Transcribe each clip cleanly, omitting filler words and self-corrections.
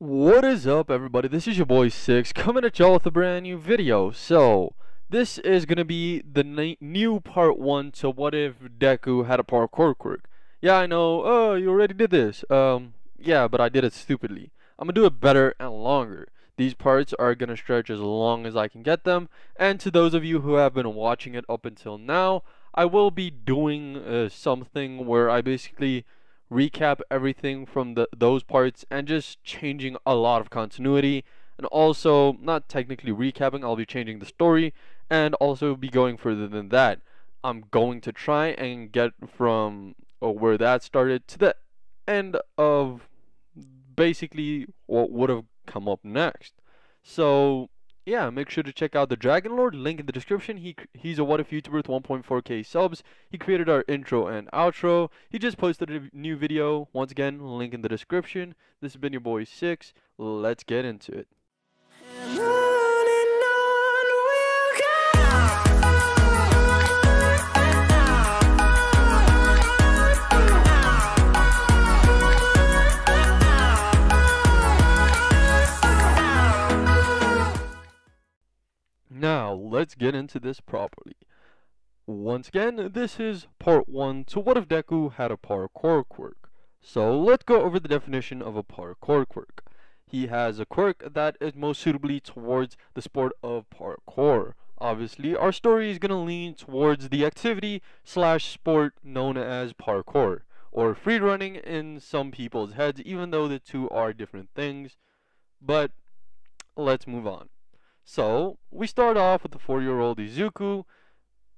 What is up, everybody? This is your boy Six coming at y'all with a brand new video. So this is gonna be the new part one to what if Deku had a parkour quirk. Yeah, I know. Oh, you already did this. Yeah, but I did it stupidly. I'm gonna do it better and longer. These parts are gonna stretch as long as I can get them. And to those of you who have been watching it up until now, I will be doing something where I basically recap everything from those parts and just changing a lot of continuity, and also not technically recapping, I'll be changing the story and also be going further than that. I'm going to try and get from where that started to the end of basically what would have come up next. So yeah, make sure to check out the Dragon Lord, link in the description. He's a what if YouTuber with 1.4k subs. He created our intro and outro. He just posted a new video. Once again, link in the description. This has been your boy Six. Let's get into it. Now, let's get into this properly. Once again, this is part 1 to what if Deku had a parkour quirk. So let's go over the definition of a parkour quirk. He has a quirk that is most suitably towards the sport of parkour. Obviously, our story is going to lean towards the activity slash sport known as parkour, or free running in some people's heads, even though the two are different things. But let's move on. So, we start off with the 4-year-old Izuku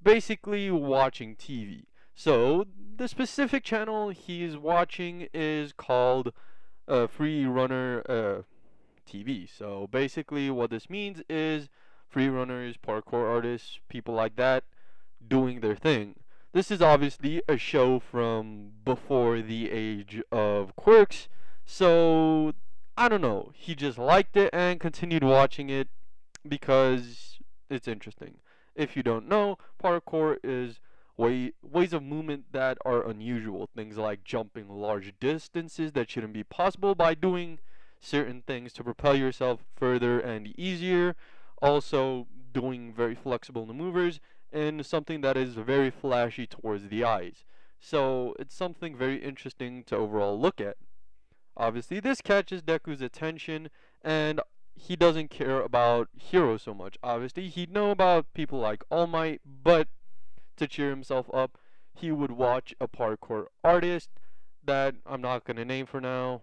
basically watching TV. So, the specific channel he's watching is called Free Runner TV. So, basically, what this means is free runners, parkour artists, people like that doing their thing. This is obviously a show from before the age of quirks. So, I don't know. He just liked it and continued watching it because it's interesting. If you don't know, parkour is ways of movement that are unusual. Things like jumping large distances that shouldn't be possible by doing certain things to propel yourself further and easier. Also, doing very flexible maneuvers and something that is very flashy towards the eyes. So, it's something very interesting to overall look at. Obviously, this catches Deku's attention, and he doesn't care about heroes so much. Obviously, he'd know about people like All Might, but to cheer himself up, he would watch a parkour artist that I'm not going to name for now.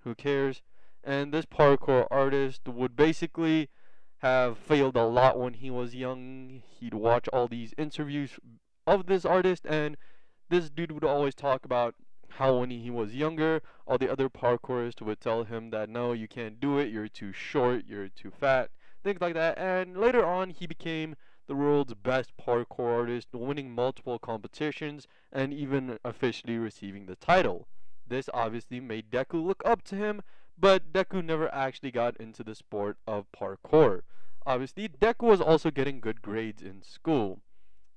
Who cares? And this parkour artist would basically have failed a lot when he was young. He'd watch all these interviews of this artist, and this dude would always talk about how when he was younger, all the other parkourists would tell him that no, you can't do it, you're too short, you're too fat, things like that. And later on, he became the world's best parkour artist, winning multiple competitions and even officially receiving the title. This obviously made Deku look up to him, but Deku never actually got into the sport of parkour. Obviously, Deku was also getting good grades in school,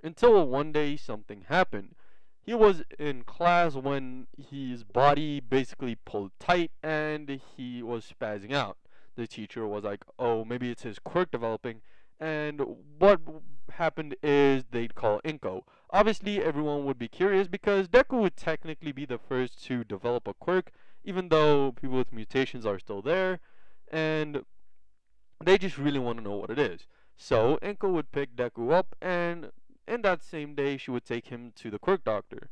until one day something happened. He was in class when his body basically pulled tight and he was spazzing out. The teacher was like, oh, maybe it's his quirk developing. And what happened is they'd call Inko. Obviously, everyone would be curious because Deku would technically be the first to develop a quirk, even though people with mutations are still there. And they just really want to know what it is. So Inko would pick Deku up, and in that same day, she would take him to the Quirk Doctor.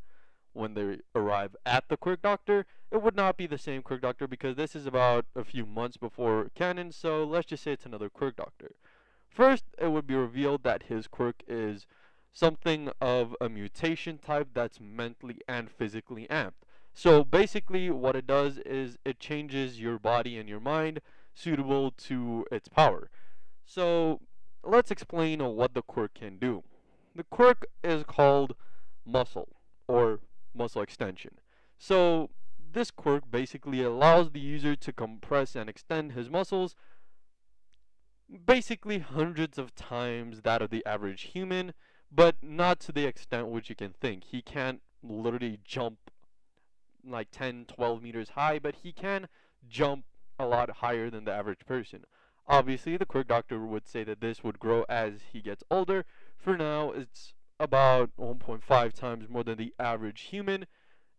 When they arrive at the Quirk Doctor, it would not be the same Quirk Doctor because this is about a few months before canon, so let's just say it's another Quirk Doctor. First, it would be revealed that his quirk is something of a mutation type that's mentally and physically amped. So basically, what it does is it changes your body and your mind suitable to its power. So let's explain what the quirk can do. The quirk is called muscle, or muscle extension. So this quirk basically allows the user to compress and extend his muscles basically hundreds of times that of the average human, but not to the extent which you can think. He can't literally jump like 10, 12 meters high, but he can jump a lot higher than the average person. Obviously, the Quirk Doctor would say that this would grow as he gets older. For now, it's about 1.5 times more than the average human.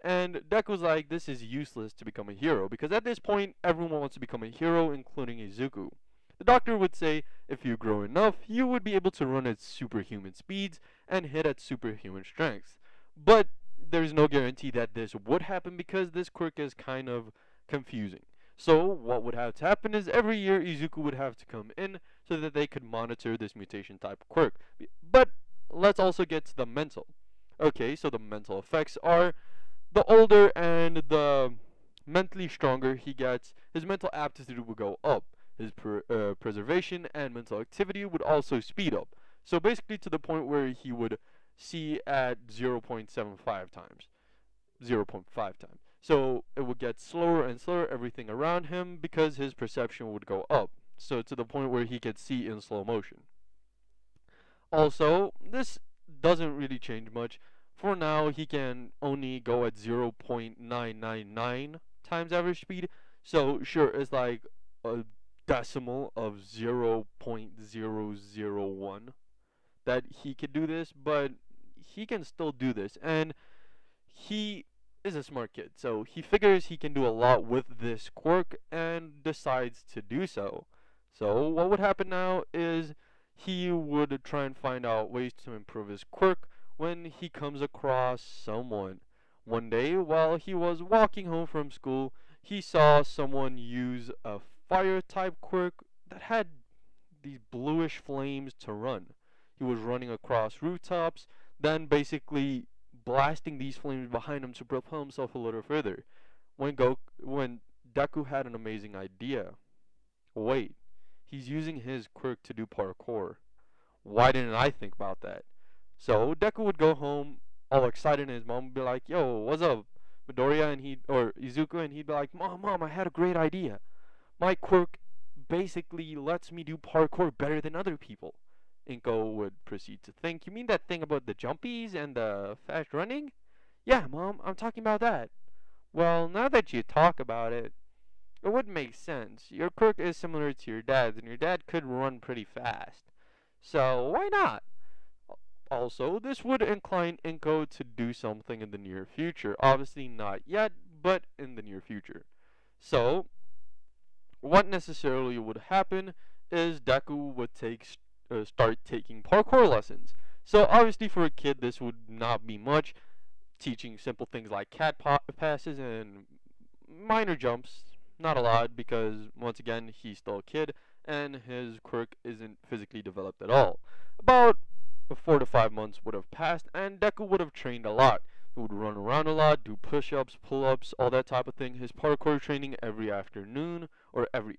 And Deku's like, this is useless to become a hero, because at this point, everyone wants to become a hero, including Izuku. The Doctor would say, if you grow enough, you would be able to run at superhuman speeds and hit at superhuman strengths. But there's no guarantee that this would happen because this quirk is kind of confusing. So what would have to happen is every year Izuku would have to come in so that they could monitor this mutation type quirk. But let's also get to the mental. Okay, so the mental effects are the older and the mentally stronger he gets, his mental aptitude would go up. His preservation and mental activity would also speed up. So basically to the point where he would see at 0.75 times. 0.5 times. So it would get slower and slower, everything around him, because his perception would go up. So to the point where he could see in slow motion. Also, this doesn't really change much. For now, he can only go at 0.999 times average speed. So sure, it's like a decimal of 0.001 that he could do this, but he can still do this. And he is a smart kid, so he figures he can do a lot with this quirk and decides to do so. So what would happen now is he would try and find out ways to improve his quirk when he comes across someone. One day, while he was walking home from school, he saw someone use a fire type quirk that had these bluish flames to run. He was running across rooftops, then basically blasting these flames behind him to propel himself a little further. When Deku had an amazing idea. Wait, he's using his quirk to do parkour. Why didn't I think about that? So Deku would go home all excited, and his mom would be like, "Yo, what's up, Midoriya?" or Izuku, and he'd be like, "Mom, I had a great idea. My quirk basically lets me do parkour better than other people." Inko would proceed to think, "You mean that thing about the jumpies and the fast running?" "Yeah, Mom, I'm talking about that." "Well, now that you talk about it, it would make sense. Your quirk is similar to your dad's, and your dad could run pretty fast. So, why not?" Also, this would incline Inko to do something in the near future. Obviously not yet, but in the near future. So, what necessarily would happen is Deku would start taking parkour lessons. So obviously for a kid this would not be much, teaching simple things like passes and minor jumps, not a lot because once again he's still a kid and his quirk isn't physically developed at all. About 4 to 5 months would have passed and Deku would have trained a lot. He would run around a lot, do push-ups, pull-ups, all that type of thing. His parkour training every afternoon, or every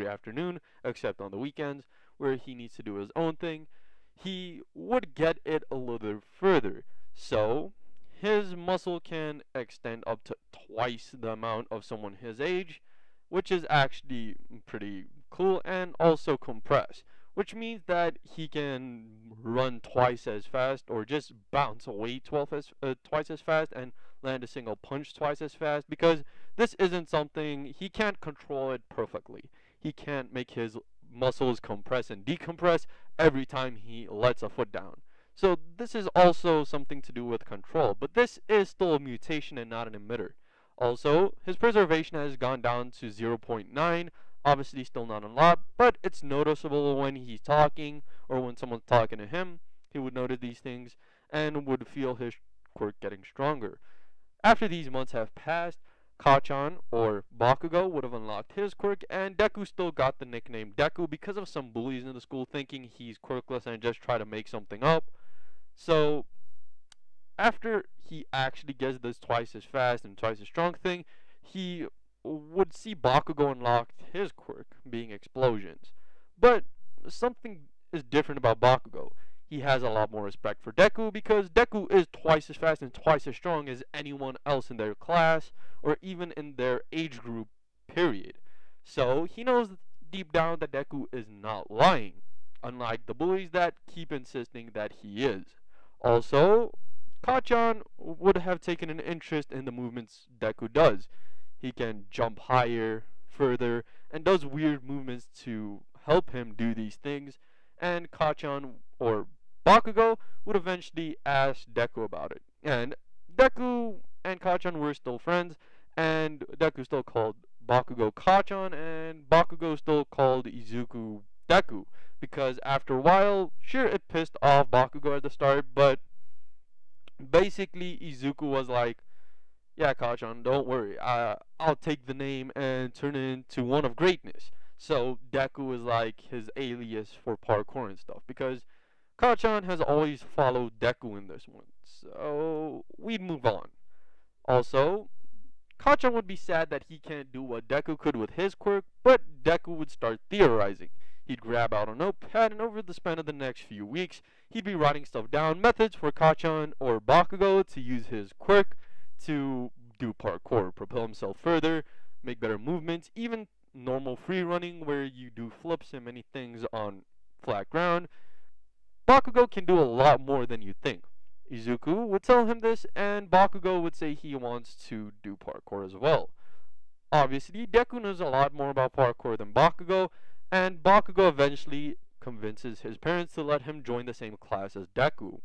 afternoon, except on the weekends, where he needs to do his own thing. He would get it a little further. So, his muscle can extend up to twice the amount of someone his age, which is actually pretty cool, and also compress, which means that he can run twice as fast or just bounce away twice as fast and land a single punch twice as fast, because this isn't something, he can't control it perfectly. He can't make his muscles compress and decompress every time he lets a foot down. So this is also something to do with control, but this is still a mutation and not an emitter. Also, his preservation has gone down to 0.9, obviously still not a lot, but it's noticeable when he's talking or when someone's talking to him. He would notice these things and would feel his quirk getting stronger. After these months have passed, Kachan, or Bakugo, would have unlocked his quirk, and Deku still got the nickname Deku because of some bullies in the school thinking he's quirkless and just try to make something up. So, after he actually gets this twice as fast and twice as strong thing, he would see Bakugo unlock his quirk, being explosions. But something is different about Bakugo. He has a lot more respect for Deku because Deku is twice as fast and twice as strong as anyone else in their class or even in their age group, period. So he knows deep down that Deku is not lying, unlike the bullies that keep insisting that he is. Also, Kachan would have taken an interest in the movements Deku does. He can jump higher, further and does weird movements to help him do these things, and Kachan or Bakugo would eventually ask Deku about it. And Deku and Kachan were still friends, and Deku still called Bakugo Kachan, and Bakugo still called Izuku Deku. Because after a while, sure, it pissed off Bakugo at the start, but basically Izuku was like, yeah, Kachan, don't worry. I'll take the name and turn it into one of greatness. So Deku is like his alias for parkour and stuff, because Kachan has always followed Deku in this one. So we'd move on. Also, Kachan would be sad that he can't do what Deku could with his quirk, but Deku would start theorizing. He'd grab out a notepad, and over the span of the next few weeks, he'd be writing stuff down, methods for Kachan or Bakugo to use his quirk to do parkour, propel himself further, make better movements, even normal free running where you do flips and many things on flat ground. Bakugo can do a lot more than you think. Izuku would tell him this, and Bakugo would say he wants to do parkour as well. Obviously, Deku knows a lot more about parkour than Bakugo, and Bakugo eventually convinces his parents to let him join the same class as Deku.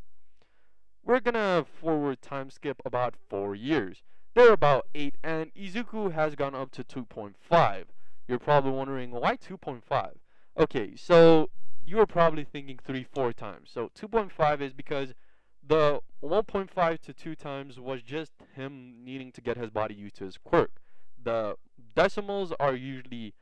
We're gonna forward time skip about 4 years. They're about 8, and Izuku has gone up to 2.5. You're probably wondering, why 2.5? Okay, so you're probably thinking 3-4 times. So 2.5 is because the 1.5 to 2 times was just him needing to get his body used to his quirk. The decimals are usually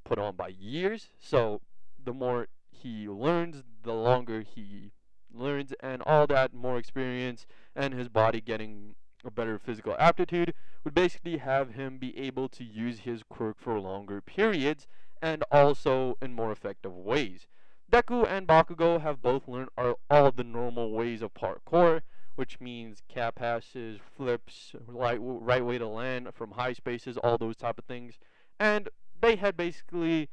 put on by years, so the more he learns, the longer he learns, and all that more experience and his body getting a better physical aptitude would basically have him be able to use his quirk for longer periods and also in more effective ways. Deku and Bakugo have both learned all the normal ways of parkour, which means cap passes, flips, right way to land from high spaces, all those type of things. And they had basically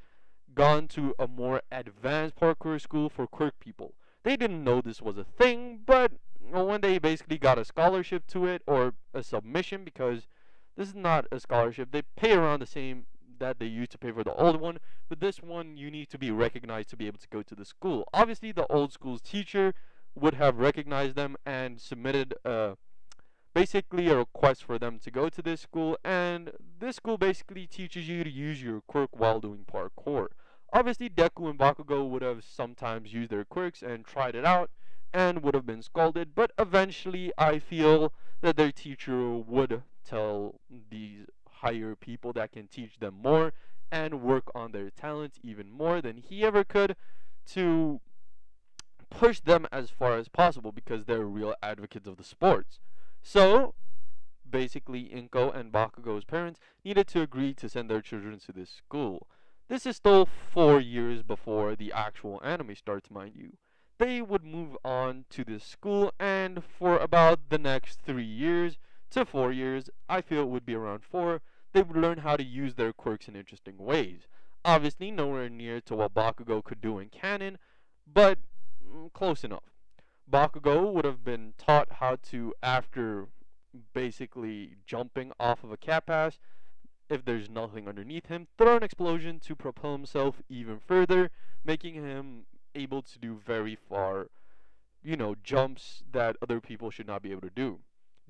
gone to a more advanced parkour school for quirk people. They didn't know this was a thing, but when they basically got a scholarship to it, or a submission, because this is not a scholarship, they pay around the same that they used to pay for the old one, but this one you need to be recognized to be able to go to the school. Obviously, the old school's teacher would have recognized them and submitted basically a request for them to go to this school, and this school basically teaches you to use your quirk while doing parkour. Obviously, Deku and Bakugo would have sometimes used their quirks and tried it out and would have been scolded, but eventually I feel that their teacher would tell these higher people that can teach them more and work on their talents even more than he ever could to push them as far as possible, because they're real advocates of the sports. So basically, Inko and Bakugo's parents needed to agree to send their children to this school. This is still 4 years before the actual anime starts, mind you. They would move on to this school, and for about the next 3 years to 4 years, I feel it would be around 4, they would learn how to use their quirks in interesting ways. Obviously, nowhere near to what Bakugo could do in canon, but close enough. Bakugo would have been taught how to, after basically jumping off of a cat pass, if there's nothing underneath him, throw an explosion to propel himself even further, making him able to do very far, jumps that other people should not be able to do.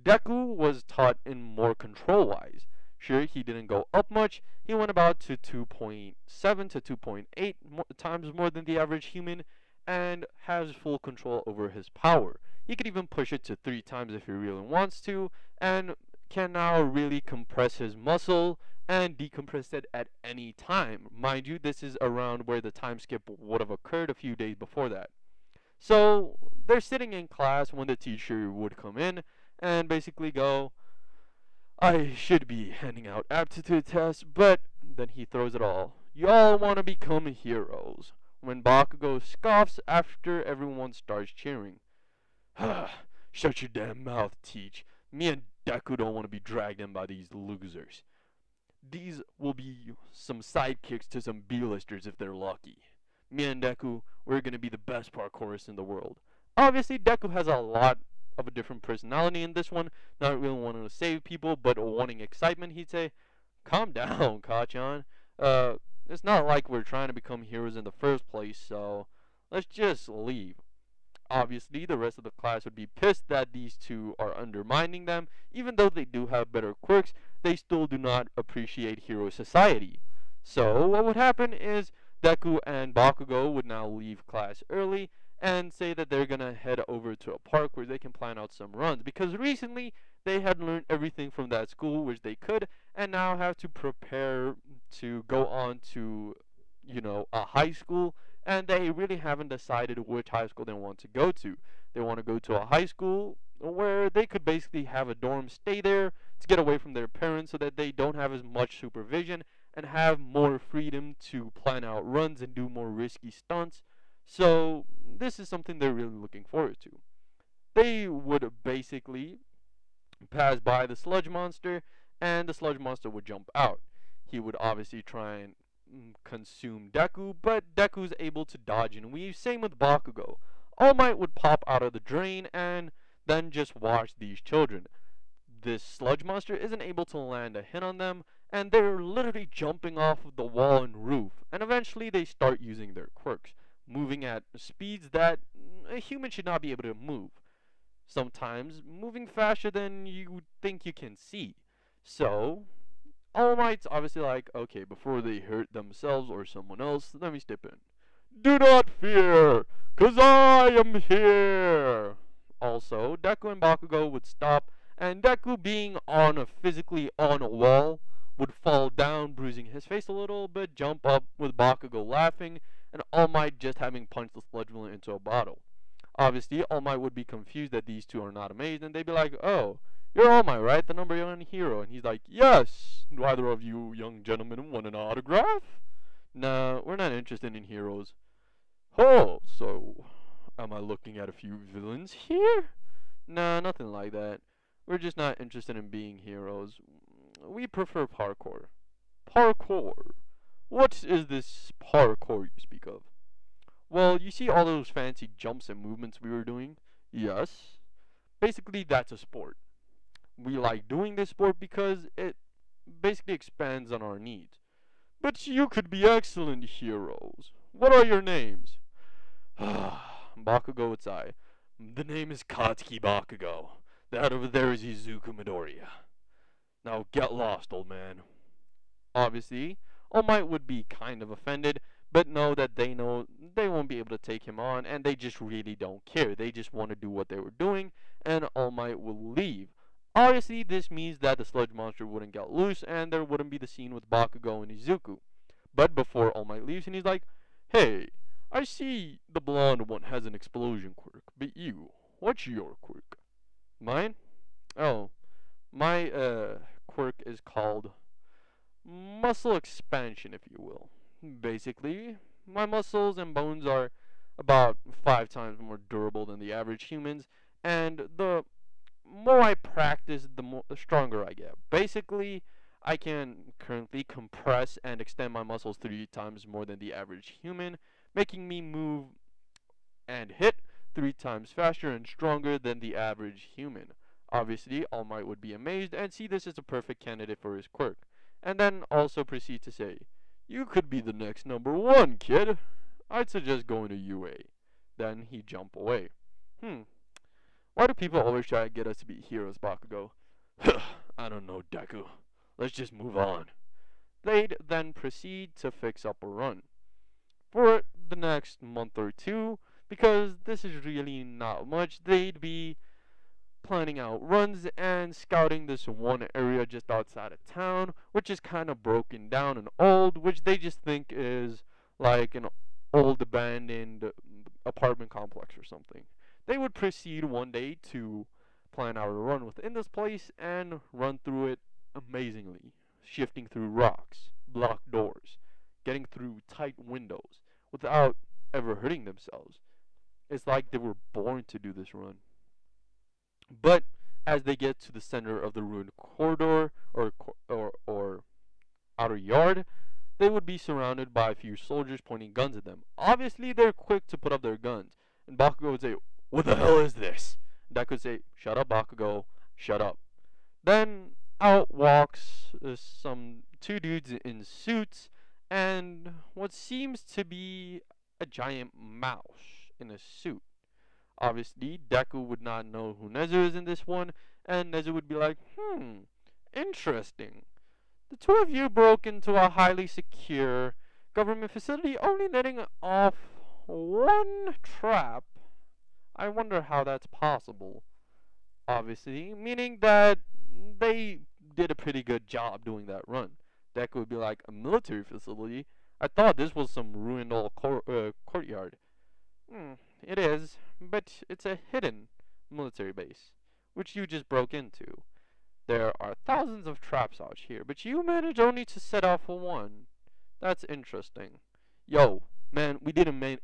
Deku was taught in more control-wise. Sure, he didn't go up much. He went about to 2.7 to 2.8 times more than the average human, and has full control over his power. He could even push it to 3 times if he really wants to, and can now really compress his muscle and decompress it at any time. Mind you, this is around where the time skip would have occurred a few days before that. So they're sitting in class when the teacher would come in and basically go, I should be handing out aptitude tests, but then he throws it all. You all want to become heroes. When Bakugo scoffs after everyone starts cheering. Shut your damn mouth, Teach. Me and Deku don't want to be dragged in by these losers. These will be some sidekicks to some B-listers if they're lucky. Me and Deku, we're gonna be the best parkourists in the world. Obviously, Deku has a lot of a different personality in this one, not really wanting to save people, but wanting excitement, he'd say. Calm down, Kachan. Uh, it's not like we're trying to become heroes in the first place, so let's just leave. Obviously, the rest of the class would be pissed that these two are undermining them. Even though they do have better quirks, they still do not appreciate hero society. So, what would happen is Deku and Bakugo would now leave class early and say that they're gonna head over to a park where they can plan out some runs. Because recently, they had learned everything from that school which they could, and now have to prepare to go on to, a high school, and they really haven't decided which high school they want to go to. They want to go to a high school where they could basically have a dorm, stay there to get away from their parents so that they don't have as much supervision and have more freedom to plan out runs and do more risky stunts. So, this is something they're really looking forward to. They would basically pass by the sludge monster, and the sludge monster would jump out. He would obviously try and consume Deku, but Deku's able to dodge and weave. Same with Bakugo. All Might would pop out of the drain and then just watch these children. This sludge monster isn't able to land a hit on them, and they're literally jumping off of the wall and roof, and eventually they start using their quirks, moving at speeds that a human should not be able to move. Sometimes moving faster than you think you can see. So, All Might's obviously like, okay, before they hurt themselves or someone else, let me step in. Do not fear, 'cause I am here! Also, Deku and Bakugo would stop, and Deku, being physically on a wall, would fall down, bruising his face a little bit, jump up with Bakugo laughing, and All Might just having punched the sludge villain into a bottle. Obviously, All Might would be confused that these two are not amazed, and they'd be like, oh, you're All Might, right? The #1 hero. And he's like, yes! Do either of you young gentlemen want an autograph? Nah, we're not interested in heroes. Oh, so am I looking at a few villains here? Nah, nothing like that. We're just not interested in being heroes. We prefer parkour. Parkour? What is this parkour you speak of? Well, you see all those fancy jumps and movements we were doing? Yes. Basically, that's a sport. We like doing this sport because it basically expands on our needs. But you could be excellent heroes. What are your names? Bakugo would sigh. The name is Katsuki Bakugo. That over there is Izuku Midoriya. Now get lost, old man. Obviously, All Might would be kind of offended, but know they won't be able to take him on, and they just really don't care. They just want to do what they were doing, and All Might will leave. Obviously, this means that the sludge monster wouldn't get loose, and there wouldn't be the scene with Bakugo and Izuku. But before All Might leaves, and he's like, hey, I see the blonde one has an explosion quirk, but you, what's your quirk? Mine? Oh, my quirk is called muscle expansion, if you will. Basically, my muscles and bones are about 5 times more durable than the average humans, and the more I practice, the stronger I get. Basically, I can currently compress and extend my muscles 3 times more than the average human, making me move and hit 3 times faster and stronger than the average human. Obviously, All Might would be amazed and see this as a perfect candidate for his quirk, and then also proceed to say, you could be the next #1, kid. I'd suggest going to UA. Then he'd jump away. Why do people always try to get us to be heroes, Bakugo? I don't know, Deku. Let's just move on. They'd then proceed to fix up a run for the next month or two, because this is really not much. They'd be planning out runs and scouting this one area just outside of town, which is kind of broken down and old, which they just think is like an old abandoned apartment complex or something. They would proceed one day to plan out a run within this place and run through it amazingly, shifting through rocks, blocked doors, getting through tight windows without ever hurting themselves. It's like they were born to do this run. But as they get to the center of the ruined corridor or outer yard, they would be surrounded by a few soldiers pointing guns at them. Obviously, they're quick to put up their guns, and Bakugo would say, what the hell is this? And Deku would say, shut up, Bakugo, shut up. Then out walks some two dudes in suits and what seems to be a giant mouse in a suit. Obviously, Deku would not know who Nezu is in this one, and Nezu would be like, interesting. The two of you broke into a highly secure government facility, only letting off one trap. I wonder how that's possible. Obviously, meaning that they did a pretty good job doing that run. Deku would be like, a military facility? I thought this was some ruined old courtyard. It is, but it's a hidden military base, which you just broke into. There are thousands of traps out here, but you managed only to set off one. That's interesting. Yo, man, we didn't mean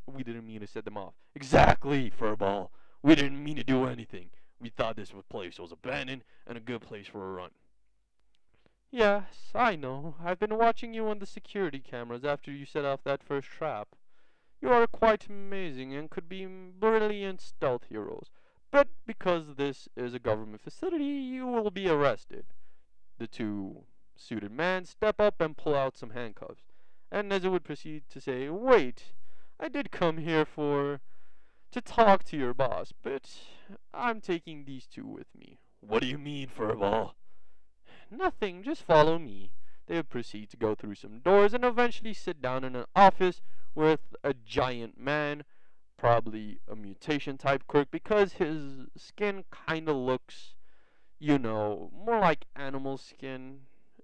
to set them off. Exactly, Furball. We didn't mean to do anything. We thought this place was abandoned and a good place for a run. Yes, I know. I've been watching you on the security cameras after you set off that first trap. You are quite amazing and could be brilliant stealth heroes. But because this is a government facility, you will be arrested. The two suited men step up and pull out some handcuffs. And Nezu would proceed to say, wait, I did come here to talk to your boss, but I'm taking these two with me. What do you mean, Furball? Nothing, just follow me. They would proceed to go through some doors and eventually sit down in an office with a giant man, probably a mutation type Quirk, because his skin kinda looks, more like animal skin.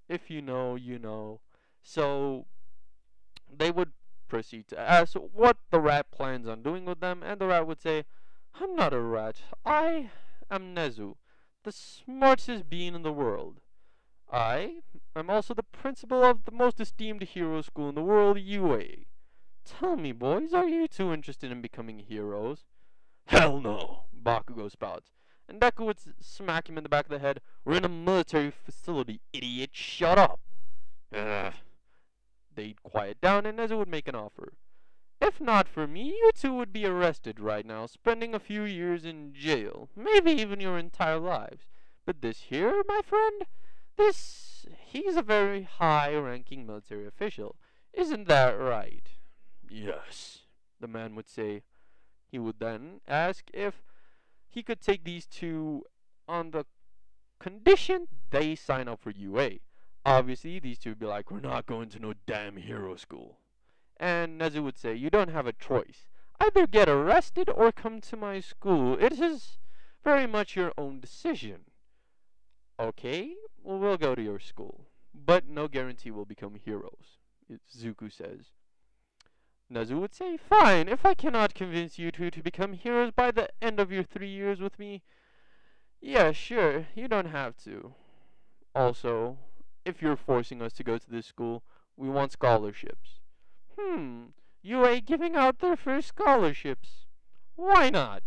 If you know, you know. So they would proceed to ask what the rat plans on doing with them, and the rat would say, I'm not a rat. I am Nezu, the smartest being in the world. I am also the principal of the most esteemed hero school in the world, UA. Tell me, boys, are you two interested in becoming heroes? Hell no, Bakugo spouts. And Deku would smack him in the back of the head. We're in a military facility, idiot. Shut up. Ugh. They'd quiet down and Nezu would make an offer. If not for me, you two would be arrested right now, spending a few years in jail, maybe even your entire lives. But this here, my friend, he's a very high-ranking military official. Isn't that right? Yes, the man would say. He would then ask if he could take these two on the condition they sign up for UA. Obviously, these two would be like, we're not going to no damn hero school. And Nezu would say, you don't have a choice. Either get arrested or come to my school. It is very much your own decision. Okay, well, we'll go to your school. But no guarantee we'll become heroes, Zuko says. Nezu would say, fine, if I cannot convince you two to become heroes by the end of your 3 years with me, yeah, sure, you don't have to. Also, if you're forcing us to go to this school, we want scholarships. UA giving out their first scholarships. Why not?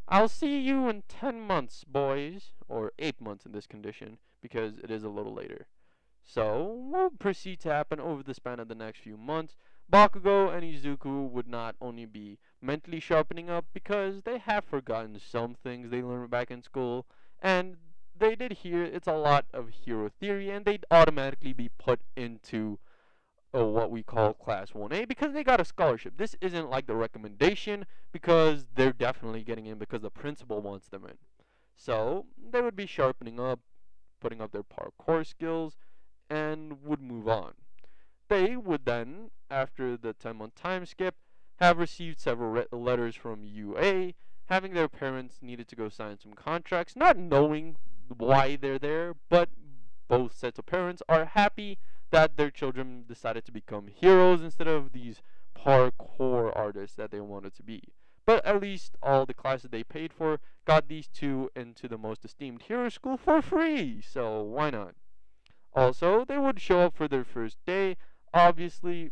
I'll see you in 10 months, boys. Or 8 months in this condition, because it is a little later. So, what will proceed to happen over the span of the next few months? Bakugo and Izuku would not only be mentally sharpening up, because they have forgotten some things they learned back in school, and they did hear it's a lot of hero theory, and they'd automatically be put into what we call Class 1A, because they got a scholarship. This isn't like the recommendation, because they're definitely getting in because the principal wants them in. So, they would be sharpening up, putting up their parkour skills, and would move on. They would then, after the 10-month time skip, have received several letters from UA, having their parents needed to go sign some contracts, not knowing why they're there, but both sets of parents are happy that their children decided to become heroes instead of these parkour artists that they wanted to be. But at least all the classes they paid for got these two into the most esteemed hero school for free, so why not? Also, they would show up for their first day. Obviously,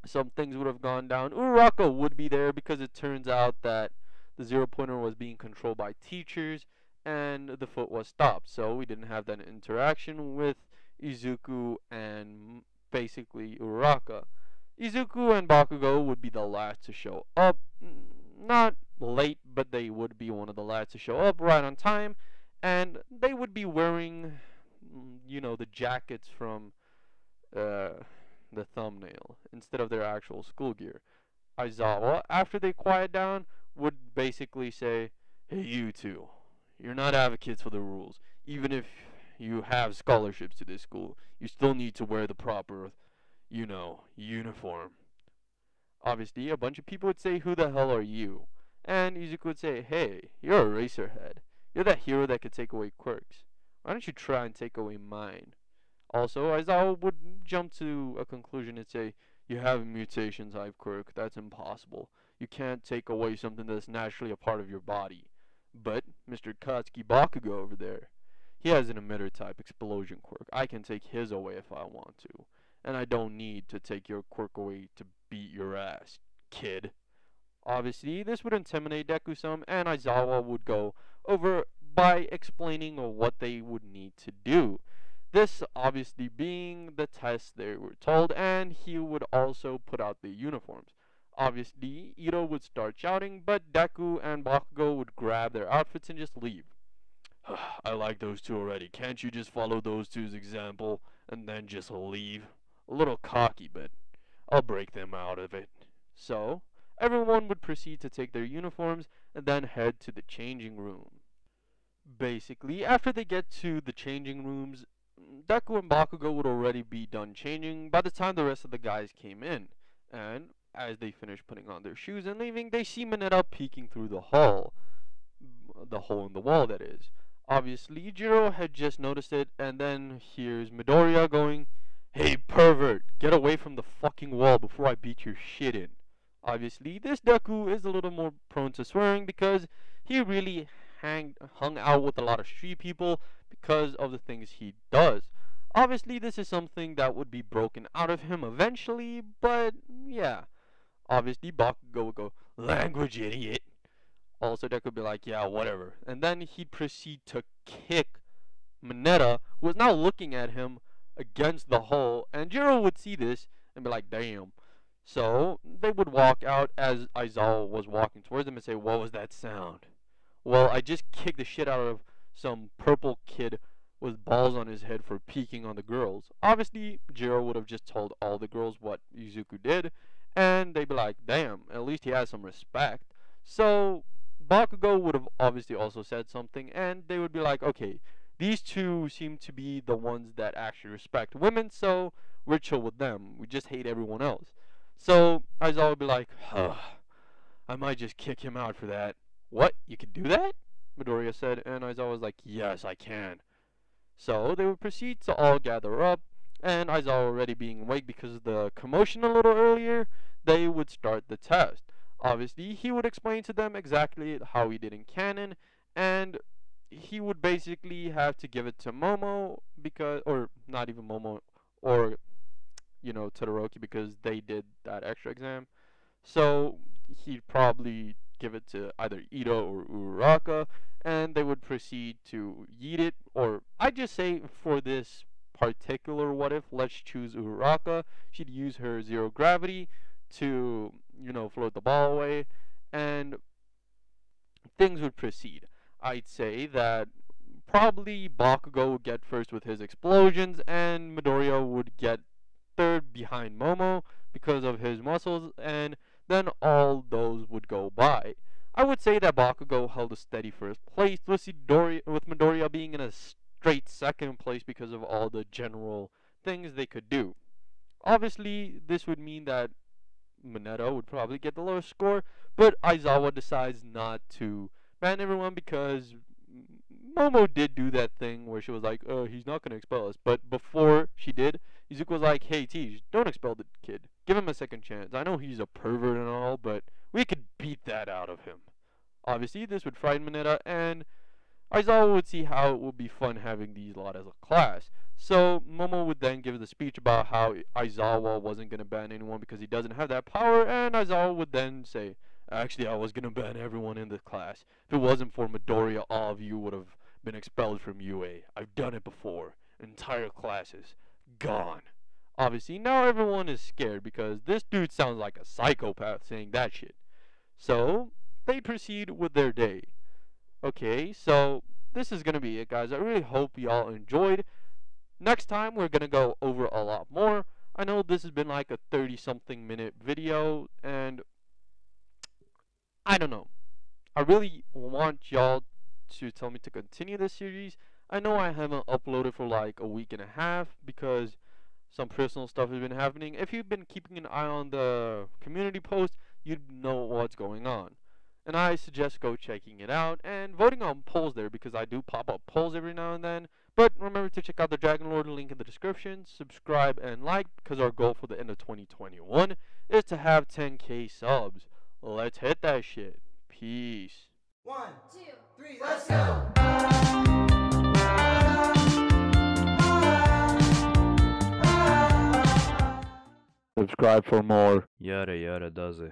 some things would have gone down. Uraka would be there because it turns out that the 0-pointer was being controlled by teachers and the foot was stopped. So we didn't have that interaction with Izuku and basically Uraka. Izuku and Bakugo would be the last to show up. Not late, but they would be one of the last to show up right on time. And they would be wearing, the jackets from uh, the thumbnail instead of their actual school gear. Aizawa, after they quiet down, would basically say, "Hey, you two, you're not advocates for the rules. Even if you have scholarships to this school, you still need to wear the proper, uniform." Obviously, a bunch of people would say, "Who the hell are you?" And Izuku would say, "Hey, you're a Racerhead. You're that hero that could take away quirks. Why don't you try and take away mine?" Also, Aizawa would jump to a conclusion and say, "You have a mutation type quirk. That's impossible. You can't take away something that's naturally a part of your body." But Mr. Katsuki Bakugo over there, he has an emitter type explosion quirk. I can take his away if I want to. And I don't need to take your quirk away to beat your ass, kid. Obviously, this would intimidate Deku some, and Aizawa would go over by explaining what they would need to do. This obviously being the test they were told, and he would also put out the uniforms. Obviously, Ito would start shouting, but Deku and Bakugo would grab their outfits and just leave. "I like those two already. Can't you just follow those two's example and then just leave?" A little cocky, but I'll break them out of it. So, everyone would proceed to take their uniforms and then head to the changing room. Basically, after they get to the changing rooms, Deku and Bakugo would already be done changing by the time the rest of the guys came in. And as they finish putting on their shoes and leaving, they see Mineta peeking through the hall. The hole in the wall, that is. Obviously, Jiro had just noticed it, and then hears Midoriya going, "Hey, pervert, get away from the fucking wall before I beat your shit in." Obviously, this Deku is a little more prone to swearing because he really hung out with a lot of street people because of the things he does. Obviously, this is something that would be broken out of him eventually, but yeah. Obviously, Bakugo would go, "Language, idiot." Also, Deku would be like, "Yeah, whatever." And then he'd proceed to kick Mineta, who was now looking at him, against the hole, and Jiro would see this and be like, "Damn." So they would walk out as Aizawa was walking towards them and say, "What was that sound?" "Well, I just kicked the shit out of some purple kid with balls on his head for peeking on the girls." Obviously, Jiro would have just told all the girls what Izuku did, and they'd be like, "Damn, at least he has some respect." So Bakugo would have obviously also said something, and they would be like, "Okay, these two seem to be the ones that actually respect women, so we're chill with them. We just hate everyone else." So Aizawa would be like, "I might just kick him out for that." "What? You can do that?" Midoriya said, and Aizawa was like, "Yes, I can." So they would proceed to all gather up, and Aizawa already being awake because of the commotion a little earlier, they would start the test. Obviously, he would explain to them exactly how he did in canon, and he would basically have to give it to Momo because, or not even Momo, or Todoroki, because they did that extra exam. So he'd probably give it to either Ito or Uraraka, and they would proceed to yeet it. Or I just say for this particular what if, let's choose Uraraka. She'd use her zero gravity to float the ball away, and things would proceed. I'd say that probably Bakugo would get first with his explosions, and Midoriya would get third behind Momo because of his muscles, and then all those would go by. I would say that Bakugo held a steady first place, with Midoriya being in a straight second place because of all the general things they could do. Obviously, this would mean that Mineta would probably get the lowest score, but Aizawa decides not to ban everyone because Momo did do that thing where she was like, "Oh, he's not going to expel us." But before she did, Izuku was like, "Hey, Tej, don't expel the kid. Give him a second chance. I know he's a pervert and all, but we could beat that out of him." Obviously, this would frighten Mineta, and Aizawa would see how it would be fun having these lot as a class. So Momo would then give the speech about how Aizawa wasn't going to ban anyone because he doesn't have that power, and Aizawa would then say, "Actually, I was going to ban everyone in the class. If it wasn't for Midoriya, all of you would have been expelled from UA. I've done it before. Entire classes. Gone." Obviously, now everyone is scared because this dude sounds like a psychopath saying that shit. So they proceed with their day. Okay, so this is going to be it, guys. I really hope y'all enjoyed. Next time we're gonna go over a lot more. I know this has been like a 30-something minute video, and I don't know. I really want y'all to tell me to continue this series. I know I haven't uploaded for like a week and a half because some personal stuff has been happening. If you've been keeping an eye on the community post, you'd know what's going on. And I suggest go checking it out and voting on polls there, because I do pop up polls every now and then. But remember to check out the Dragon Lord link in the description, subscribe and like, because our goal for the end of 2021 is to have 10k subs. Let's hit that shit. Peace. 1, 2, 3, let's go! Subscribe for more. Yada yada does it.